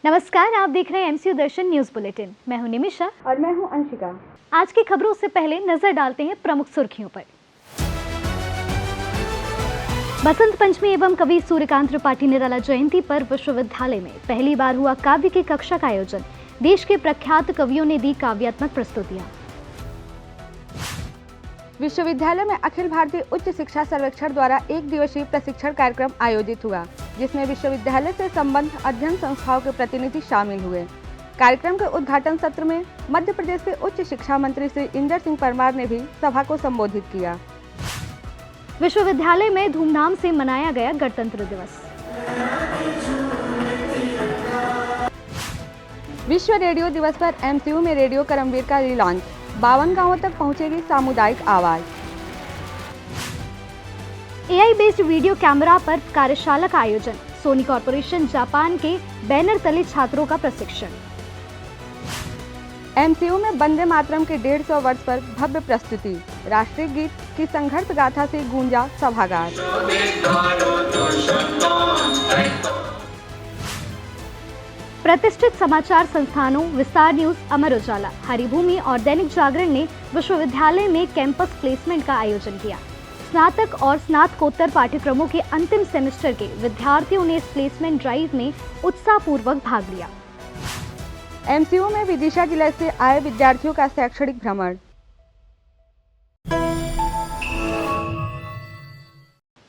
नमस्कार, आप देख रहे हैं एमसीयू दर्शन न्यूज बुलेटिन। मैं हूं निमिषा और मैं हूं अंशिका। आज की खबरों से पहले नजर डालते हैं प्रमुख सुर्खियों पर। बसंत पंचमी एवं कवि सूर्यकांत त्रिपाठी निराला जयंती पर विश्वविद्यालय में पहली बार हुआ काव्य की कक्षा का आयोजन। देश के प्रख्यात कवियों ने दी काव्यात्मक प्रस्तुतियां। विश्वविद्यालय में अखिल भारतीय उच्च शिक्षा सर्वेक्षण द्वारा एक दिवसीय प्रशिक्षण कार्यक्रम आयोजित हुआ, जिसमें विश्वविद्यालय से संबद्ध अध्ययन संस्थाओं के प्रतिनिधि शामिल हुए। कार्यक्रम के उद्घाटन सत्र में मध्य प्रदेश के उच्च शिक्षा मंत्री श्री इंदर सिंह परमार ने भी सभा को संबोधित किया। विश्वविद्यालय में धूमधाम से मनाया गया गणतंत्र दिवस। विश्व रेडियो दिवस पर एमसीयू में रेडियो करमवीर का रिलॉन्च। 52 गांवों तक पहुंचेगी सामुदायिक आवाज। एआई बेस्ड वीडियो कैमरा पर कार्यशाला का आयोजन। सोनी कॉर्पोरेशन जापान के बैनर तले छात्रों का प्रशिक्षण। एमसीयू में वंदे मातरम के 150 वर्ष पर भव्य प्रस्तुति। राष्ट्रीय गीत की संघर्ष गाथा से गूंजा सभागार। प्रतिष्ठित समाचार संस्थानों विस्तार न्यूज, अमर उजाला, हरिभूमि और दैनिक जागरण ने विश्वविद्यालय में कैंपस प्लेसमेंट का आयोजन किया। स्नातक और स्नातकोत्तर पाठ्यक्रमों के अंतिम सेमेस्टर के विद्यार्थियों ने इस प्लेसमेंट ड्राइव में उत्साहपूर्वक भाग लिया। एमसीयू में विदिशा जिले से आए विद्यार्थियों का शैक्षणिक भ्रमण।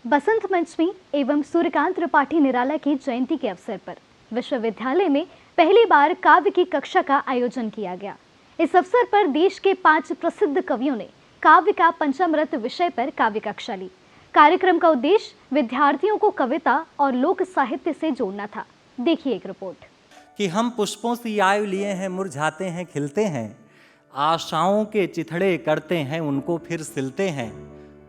बसंत पंचमी एवं सूर्यकांत त्रिपाठी निराला की जयंती के अवसर पर विश्वविद्यालय में पहली बार काव्य की कक्षा का आयोजन किया गया। इस अवसर पर देश के 5 प्रसिद्ध कवियों ने काव्य का पंचामृत विषय पर काव्य कक्षा ली। कार्यक्रम का उद्देश्य विद्यार्थियों को कविता और लोक साहित्य से जोड़ना था। देखिए एक रिपोर्ट। कि हम पुष्पों सी आयु लिए हैं, मुरझाते हैं, खिलते हैं, आशाओं के चिथड़े करते हैं, उनको फिर सिलते हैं,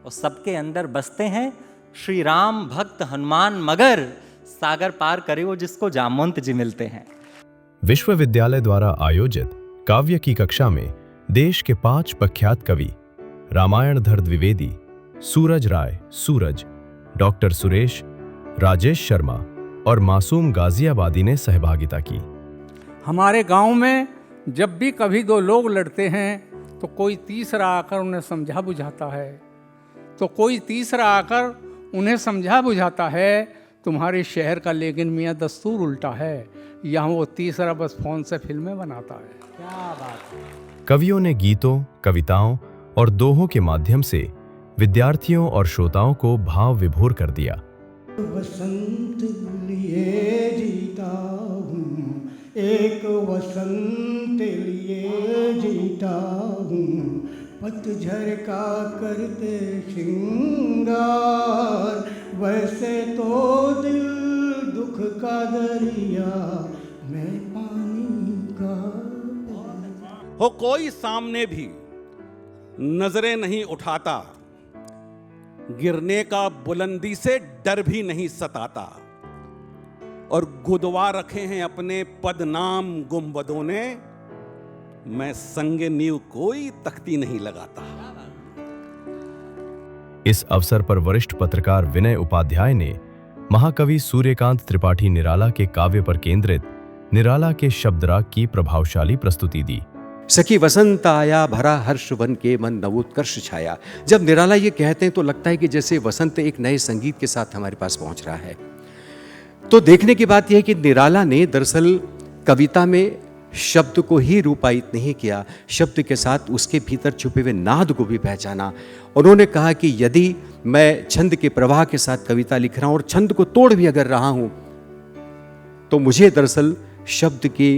और सबके अंदर बसते हैं श्री राम भक्त हनुमान, मगर सागर पार करे वो जिसको जामवंत जी मिलते हैं। विश्वविद्यालय द्वारा आयोजित काव्य की कक्षा में देश के 5 प्रख्यात कवि रामायणधर द्विवेदी, सूरज राय सूरज, डॉक्टर सुरेश, राजेश शर्मा और मासूम गाजियाबादी ने सहभागिता की। हमारे गांव में जब भी कभी 2 लोग लड़ते हैं तो कोई तीसरा आकर उन्हें समझा बुझाता है, उन्हें समझा बुझाता है। तुम्हारे शहर का लेकिन मियाँ दस्तूर उल्टा है, यहाँ वो तीसरा बस फोन से फिल्में बनाता है। क्या बात है। कवियों ने गीतों, कविताओं और दोहों के माध्यम से विद्यार्थियों और श्रोताओं को भाव विभोर कर दिया। वसंत लिए जीता हूँ, एक वसंत लिए जीता हूँ, पतझड़ का करते श्रृंगार, वैसे तो दिल दुख का दरिया, मैं पानी का हो कोई सामने भी नजरें नहीं उठाता, गिरने का बुलंदी से डर भी नहीं सताता, और गुदवा रखे हैं अपने पदनाम गुंबदों ने, मैं संगे नींव कोई तख्ती नहीं लगाता। इस अवसर पर वरिष्ठ पत्रकार विनय उपाध्याय ने महाकवि सूर्यकांत त्रिपाठी निराला के काव्य पर केंद्रित निराला के शब्दराग की प्रभावशाली प्रस्तुति दी। सखी वसंत आया, भरा हर्ष वन के मन नवोत्कर्ष छाया। जब निराला ये कहते हैं तो लगता है कि जैसे वसंत एक नए संगीत के साथ हमारे पास पहुंच रहा है। तो देखने की बात यह है कि निराला ने दरअसल कविता में शब्द को ही रूपायित नहीं किया, शब्द के साथ उसके भीतर छुपे हुए नाद को भी पहचाना। उन्होंने कहा कि यदि मैं छंद के प्रवाह के साथ कविता लिख रहा हूं और छंद को तोड़ भी अगर रहा हूं, तो मुझे दरअसल शब्द के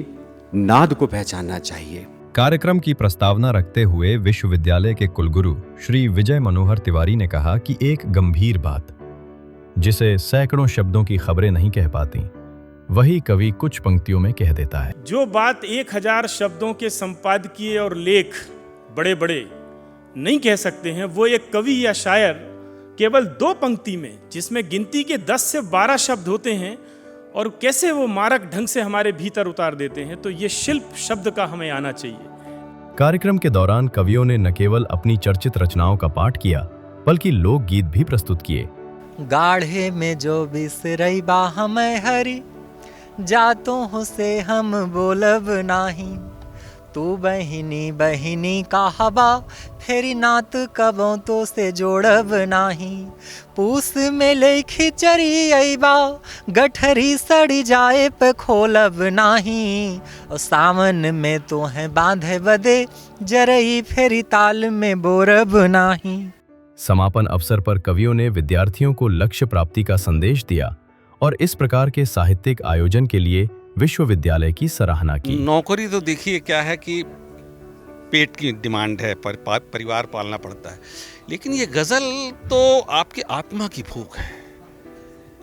नाद को पहचानना चाहिए। कार्यक्रम की प्रस्तावना रखते हुए विश्वविद्यालय के कुलगुरु श्री विजय मनोहर तिवारी ने कहा कि एक गंभीर बात, जिसे सैकड़ों शब्दों की खबरें नहीं कह पाती, वही कवि कुछ पंक्तियों में कह देता है। जो बात 1000 शब्दों के संपादकीय और लेख बड़े बड़े नहीं कह सकते हैं, वो एक कवि या शायर केवल 2 पंक्ति में, जिसमें गिनती के 10 से 12 शब्द होते हैं, और कैसे वो मारक ढंग से हमारे भीतर उतार देते हैं। तो ये शिल्प शब्द का हमें आना चाहिए। कार्यक्रम के दौरान कवियों ने न केवल अपनी चर्चित रचनाओं का पाठ किया, बल्कि लोकगीत भी प्रस्तुत किए। गाढ़े में जो बिसरई बा हमें हरी, जातों से हम बोलब नाही, तू बहिनी बहिनी का हवा, फेरी नात कबों तो से जोड़ब नाही। पूस में ले खिचड़ी अइबा, गठरी सड़ी जाए पे खोलब नाही। और सावन में तो है बांधे बदे, जरई फेरी ताल में बोरब नाही। समापन अवसर पर कवियों ने विद्यार्थियों को लक्ष्य प्राप्ति का संदेश दिया और इस प्रकार के साहित्यिक आयोजन के लिए विश्वविद्यालय की सराहना की। नौकरी तो देखिए क्या है कि पेट की डिमांड है, परिवार पालना पड़ता है, लेकिन ये गज़ल तो आपके आत्मा की भूख है।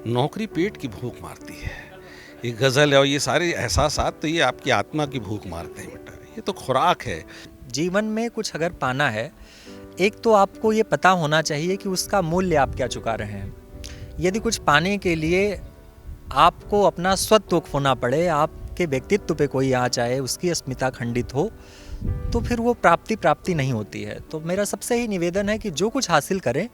नौकरी पेट की भूख मारती है, ये गज़ल है और ये सारे एहसासात तो ये आपकी आत्मा की भूख मारते हैं बेटा, ये तो खुराक है। जीवन में कुछ अगर पाना है, एक तो आपको ये पता होना चाहिए कि उसका मूल्य आप क्या चुका रहे हैं। यदि कुछ पाने के लिए आपको अपना स्वत्व खोना पड़े, आपके व्यक्तित्व पे कोई आ जाए, उसकी अस्मिता खंडित हो, तो फिर वो प्राप्ति नहीं होती है। तो मेरा सबसे ही निवेदन है कि जो कुछ हासिल करें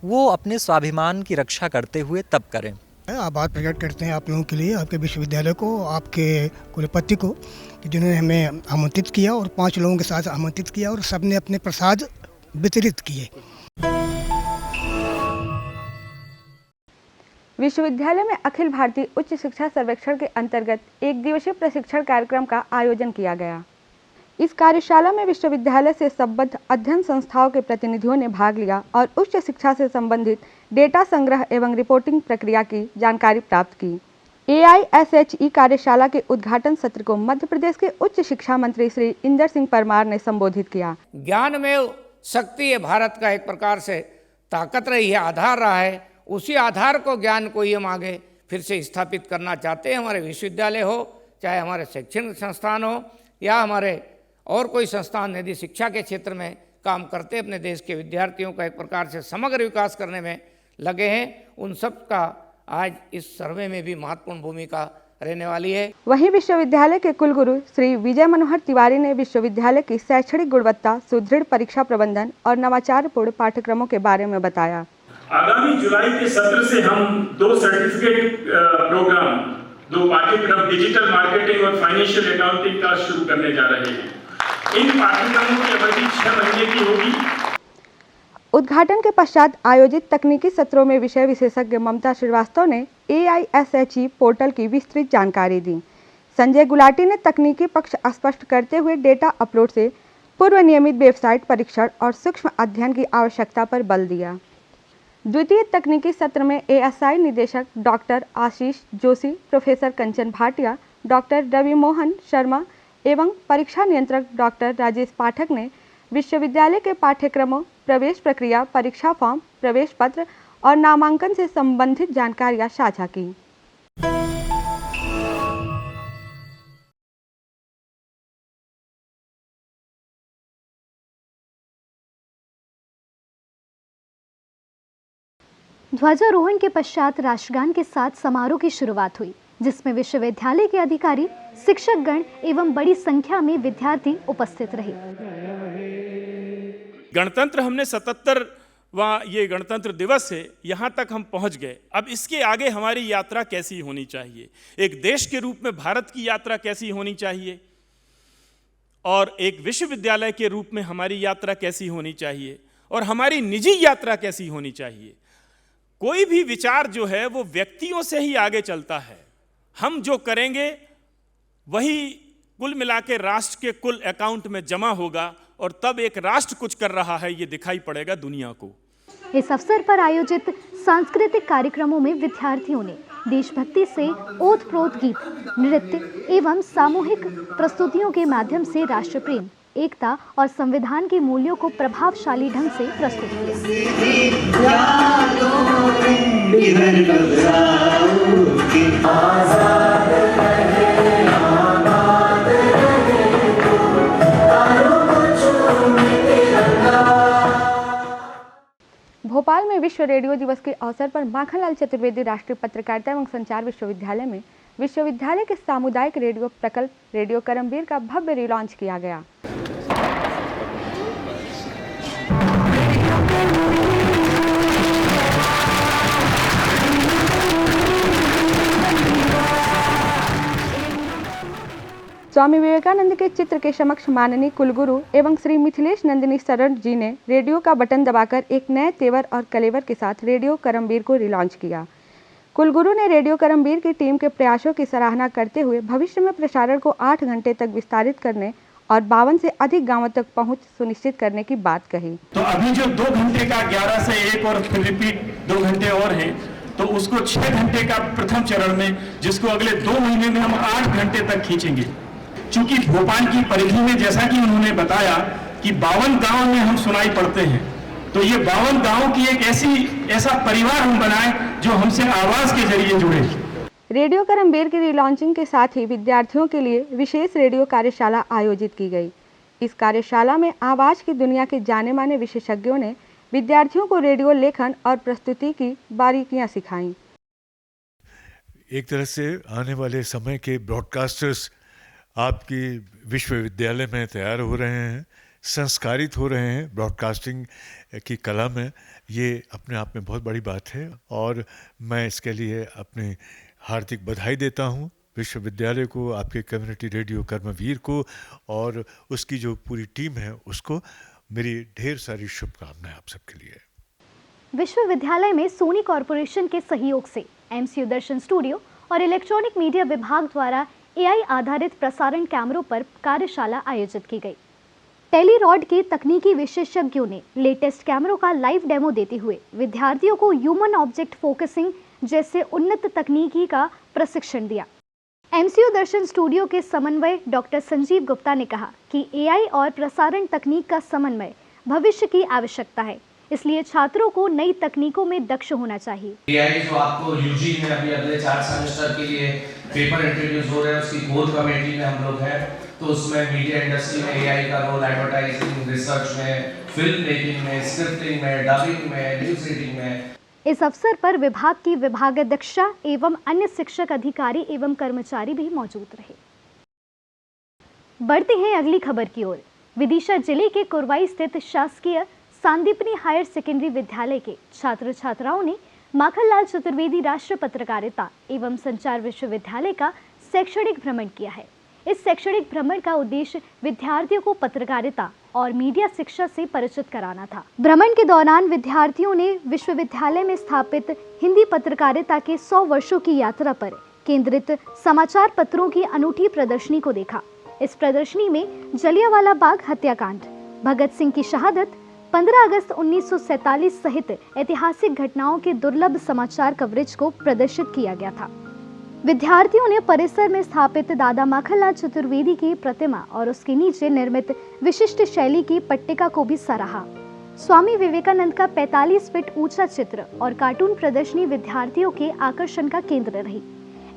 वो अपने स्वाभिमान की रक्षा करते हुए तब करें। आभार प्रकट करते हैं आप लोगों के लिए, आपके विश्वविद्यालय को, आपके कुलपति को, कि जिन्होंने हमें आमंत्रित किया और 5 लोगों के साथ आमंत्रित किया और सबने अपने प्रसाद वितरित किए। विश्वविद्यालय में अखिल भारतीय उच्च शिक्षा सर्वेक्षण के अंतर्गत 1 दिवसीय प्रशिक्षण कार्यक्रम का आयोजन किया गया। इस कार्यशाला में विश्वविद्यालय से संबद्ध अध्ययन संस्थाओं के प्रतिनिधियों ने भाग लिया और उच्च शिक्षा से संबंधित डेटा संग्रह एवं रिपोर्टिंग प्रक्रिया की जानकारी प्राप्त की। AISHE कार्यशाला के उद्घाटन सत्र को मध्य प्रदेश के उच्च शिक्षा मंत्री श्री इंदर सिंह परमार ने संबोधित किया। ज्ञान में शक्ति है, भारत का एक प्रकार से ताकत रही है, आधार रहा है। उसी आधार को, ज्ञान को ये आगे फिर से स्थापित करना चाहते हैं। हमारे विश्वविद्यालय हो, चाहे हमारे शैक्षणिक संस्थान हो या हमारे और कोई संस्थान यदि शिक्षा के क्षेत्र में काम करते अपने देश के विद्यार्थियों का एक प्रकार से समग्र विकास करने में लगे हैं, उन सब का आज इस सर्वे में भी महत्वपूर्ण भूमिका रहने वाली है। वहीं विश्वविद्यालय के कुलगुरु श्री विजय मनोहर तिवारी ने विश्वविद्यालय की शैक्षणिक गुणवत्ता, सुदृढ़ परीक्षा प्रबंधन और नवाचारपूर्ण पाठ्यक्रमों के बारे में बताया। आगामी जुलाई के सत्र से हम 2 सर्टिफिकेट प्रोग्राम, 2 पाठ्यक्रम डिजिटल मार्केटिंग और फाइनेंशियल अकाउंटिंग का शुरू करने जा रहे हैं। इन पाठ्यक्रमों की अवधि 6 महीने की होगी। उद्घाटन के पश्चात आयोजित तकनीकी सत्रों में विषय विशेषज्ञ ममता श्रीवास्तव ने AISHE पोर्टल की विस्तृत जानकारी दी। संजय गुलाटी ने तकनीकी पक्ष स्पष्ट करते हुए डेटा अपलोड से पूर्व नियमित वेबसाइट परीक्षण और सूक्ष्म अध्ययन की आवश्यकता पर बल दिया। द्वितीय तकनीकी सत्र में ASI निदेशक डॉक्टर आशीष जोशी, प्रोफेसर कंचन भाटिया, डॉक्टर रवि मोहन शर्मा एवं परीक्षा नियंत्रक डॉक्टर राजेश पाठक ने विश्वविद्यालय के पाठ्यक्रमों, प्रवेश प्रक्रिया, परीक्षा फॉर्म, प्रवेश पत्र और नामांकन से संबंधित जानकारियां साझा की। ध्वजारोहण के पश्चात राष्ट्रगान के साथ समारोह की शुरुआत हुई, जिसमें विश्वविद्यालय के अधिकारी, शिक्षकगण एवं बड़ी संख्या में विद्यार्थी उपस्थित रहे। गणतंत्र हमने 77वां ये गणतंत्र दिवस है, यहाँ तक हम पहुँच गए। अब इसके आगे हमारी यात्रा कैसी होनी चाहिए, एक देश के रूप में भारत की यात्रा कैसी होनी चाहिए और एक विश्वविद्यालय के रूप में हमारी यात्रा कैसी होनी चाहिए और हमारी निजी यात्रा कैसी होनी चाहिए। कोई भी विचार जो है वो व्यक्तियों से ही आगे चलता है। हम जो करेंगे वही कुल मिला के राष्ट्र के कुल अकाउंट में जमा होगा और तब एक राष्ट्र कुछ कर रहा है ये दिखाई पड़ेगा दुनिया को। इस अवसर पर आयोजित सांस्कृतिक कार्यक्रमों में विद्यार्थियों ने देशभक्ति से ओत-प्रोत गीत, नृत्य एवं सामूहिक प्रस्तुतियों के माध्यम से राष्ट्र प्रेम, एकता और संविधान के मूल्यों को प्रभावशाली ढंग से प्रस्तुत किया। भोपाल में विश्व रेडियो दिवस के अवसर पर माखनलाल चतुर्वेदी राष्ट्रीय पत्रकारिता एवं संचार विश्वविद्यालय में विश्वविद्यालय के सामुदायिक रेडियो प्रकल्प रेडियो करमवीर का भव्य रिलॉन्च किया गया। स्वामी विवेकानंद के चित्र के समक्ष माननीय कुलगुरु एवं श्री मिथिलेश नंदिनी शरण जी ने रेडियो का बटन दबाकर एक नए तेवर और कलेवर के साथ रेडियो करमवीर को रिलॉन्च किया। कुलगुरु ने रेडियो करमवीर की टीम के प्रयासों की सराहना करते हुए भविष्य में प्रसारण को 8 घंटे तक विस्तारित करने और 52 से अधिक गांवों तक पहुंच सुनिश्चित करने की बात कही। तो अभी जो 2 घंटे का 11 से 1 और फिर रिपीट 2 घंटे और है, तो उसको 6 घंटे का प्रथम चरण में, जिसको अगले 2 महीने में हम 8 घंटे तक खींचेंगे। चूंकि भोपाल की परिधि में, जैसा कि उन्होंने बताया कि 52 गांव में हम सुनाई पड़ते हैं, तो ये 52 गांव की एक ऐसा परिवार हम बनाएं जो हमसे आवाज के जरिए जुड़े। रेडियो करमवीर की रिलॉन्चिंग के साथ ही विद्यार्थियों के लिए विशेष रेडियो कार्यशाला आयोजित की गई। इस कार्यशाला में आवाज की दुनिया के जाने माने विशेषज्ञों ने विद्यार्थियों को रेडियो लेखन और प्रस्तुति की बारीकियां सिखाईं। एक तरह से आने वाले समय के ब्रॉडकास्टर्स आपकी विश्वविद्यालय में तैयार हो रहे हैं, संस्कारित हो रहे हैं ब्रॉडकास्टिंग की कला में। ये अपने आप में बहुत बड़ी बात है और मैं इसके लिए अपनी हार्दिक बधाई देता हूँ विश्वविद्यालय को, आपके कम्युनिटी रेडियो कर्मवीर को और उसकी जो पूरी टीम है उसको मेरी ढेर सारी शुभकामनाएं आप सबके लिए। विश्वविद्यालय में सोनी कॉरपोरेशन के सहयोग से एमसीयू दर्शन स्टूडियो और इलेक्ट्रॉनिक मीडिया विभाग द्वारा एआई आधारित प्रसारण कैमरों पर कार्यशाला आयोजित की गई। टेलीरॉड के तकनीकी विशेषज्ञों ने लेटेस्ट कैमरों का लाइव डेमो देते हुए विद्यार्थियों को ह्यूमन ऑब्जेक्ट फोकसिंग जैसे उन्नत तकनीकी का प्रशिक्षण दिया। एमसीयू दर्शन स्टूडियो के समन्वय डॉक्टर संजीव गुप्ता ने कहा कि एआई और प्रसारण तकनीक का समन्वय भविष्य की आवश्यकता है, इसलिए छात्रों को नई तकनीकों में दक्ष होना चाहिए। एआई जो आपको यूजी में अभी अगले 4 सेमेस्टर के लिए पेपर इंट्रोड्यूस हो रहे हैं, उसकी कोर कमेटी में हम लोग हैं, तो उसमें मीडिया इंडस्ट्री में एआई का रोल, एडवर्टाइजिंग, रिसर्च में, फिल्म मेकिंग में, स्क्रिप्टिंग में, डबिंग में, न्यूज़ रीडिंग में। इस अवसर पर विभाग की विभागाध्यक्षा एवं अन्य शिक्षक अधिकारी एवं कर्मचारी भी मौजूद रहे। बढ़ते हैं अगली खबर की ओर। विदिशा जिले के कुरवाई स्थित शासकीय सांदीपनी हायर सेकेंडरी विद्यालय के छात्र छात्राओं ने माखनलाल चतुर्वेदी राष्ट्रीय पत्रकारिता एवं संचार विश्वविद्यालय का शैक्षणिक भ्रमण किया है। इस शैक्षणिक भ्रमण का उद्देश्य विद्यार्थियों को पत्रकारिता और मीडिया शिक्षा से परिचित कराना था। भ्रमण के दौरान विद्यार्थियों ने विश्वविद्यालय में स्थापित हिंदी पत्रकारिता के 100 वर्षों की यात्रा पर केंद्रित समाचार पत्रों की अनूठी प्रदर्शनी को देखा। इस प्रदर्शनी में जलियांवाला बाग हत्याकांड, भगत सिंह की शहादत, 15 अगस्त 1947 सहित ऐतिहासिक घटनाओं के दुर्लभ समाचार कवरेज को प्रदर्शित किया गया था। विद्यार्थियों ने परिसर में स्थापित दादा माखनलाल चतुर्वेदी की प्रतिमा और उसके नीचे निर्मित विशिष्ट शैली की पट्टिका को भी सराहा। स्वामी विवेकानंद का 45 फीट ऊंचा चित्र और कार्टून प्रदर्शनी विद्यार्थियों के आकर्षण का केंद्र रही।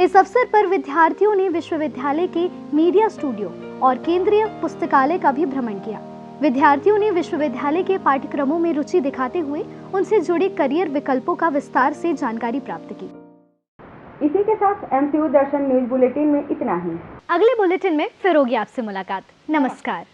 इस अवसर पर विद्यार्थियों ने विश्वविद्यालय के मीडिया स्टूडियो और केंद्रीय पुस्तकालय का भी भ्रमण किया। विद्यार्थियों ने विश्वविद्यालय के पाठ्यक्रमों में रुचि दिखाते हुए उनसे जुड़े करियर विकल्पों का विस्तार से जानकारी प्राप्त की। इसी के साथ एमसीयू दर्शन न्यूज बुलेटिन में इतना ही। अगले बुलेटिन में फिर होगी आपसे मुलाकात। नमस्कार।